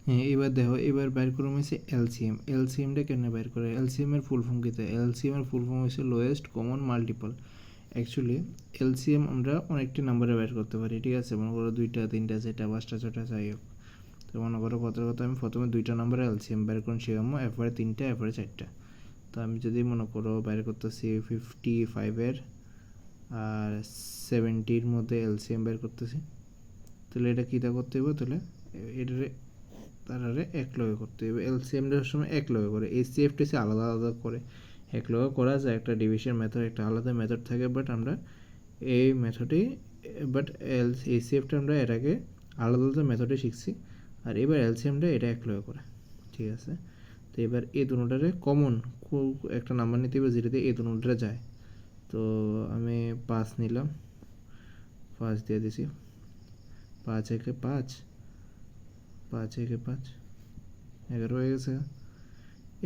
হ্যাঁ, এবার দেখো, এবার বাইর করুম হয়েছে এলসিএম। এলসিএমটা কেন বাইর করে? এলসিএম এর ফুল ফর্ম কীতে? এলসিএম এর ফুল ফর্ম হচ্ছে lowest common multiple. Actually LCM আমরা অনেকটি নাম্বারে বাইর করতে পারি, ঠিক আছে? মনে করো 2টা 3টা 4টা 5টা 6টা যাই হোক। তো মনে করো কথার কথা আমি প্রথমে 2টা নাম্বারে এলসিএম বাইর করুন, সেরকম এরপরে 3টা এরপরে 4টা। তো আমি যদি মনে করো বাইর করতেছি 55-এর আর 70-র মধ্যে এলসিএম বের করতেছি, তাহলে এটা কীটা করতে হবে? তাহলে এটারে তারারে এক লগে করতে হবে। এলসিএমটার সময় এক লগে করে, এসিএফটিসি আলাদা আলাদা করে এক লগে করা যায়। একটা ডিভিশন মেথড, একটা আলাদা মেথড থাকে, বাট আমরা এই মেথডেই, বাট এসিএফটা আমরা এর আগে আলাদা আলাদা মেথডে শিখছি। আর এবার এলসিএমটা এটা এক লগে করে, ঠিক আছে? তো এবার এই দুটোটারে কমন একটা নাম্বার নিতে হবে যেটাতে এই দুটোটা যায়। তো আমি 5 নিলাম, 5 দিয়ে দিছি। 5 একে 5, 5 একে 5, 11 হয়ে গেছে।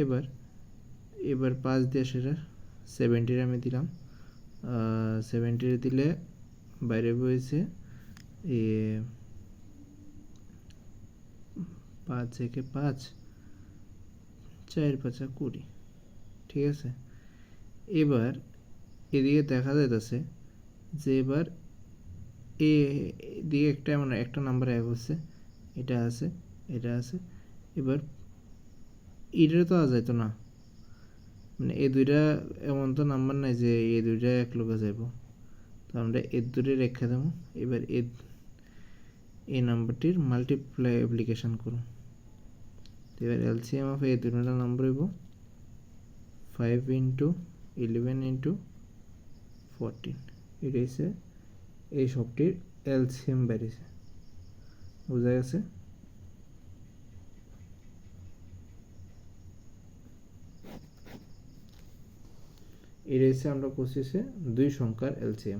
এবার এবার 5 দিয়ে সেটা 70 আমি দিলাম। 70 দিলে বাইরে হয়েছে এ 5 একে 5, 4 5 20, ঠিক আছে? এবার এদিকে দেখা যাইতেছে যে এবার এ দিকে একটা এমন একটা নাম্বার এক হচ্ছে, এটা আছে, এটা আছে। এবার এটারে তো আওয়া যাইতো না, মানে এই দুইটা এমন তো নাম্বার নাই যে এই দুইটা এক লগে যাইব। তো আমরা এর দুটো রেখে দেবো। এবার এই নাম্বারটির মাল্টিপ্লাই অ্যাপ্লিকেশন করুন। এবার এলসিএম অফ এই দুটো নাম্বার হইব 5 ইন্টু 11 ইন্টু 14। এটা হচ্ছে এই সবটির এলসিএম বেরিয়েছে, বোঝা গেছে? এটা হচ্ছে আমরা কোশিসে দুই সংখ্যার এলসিএম।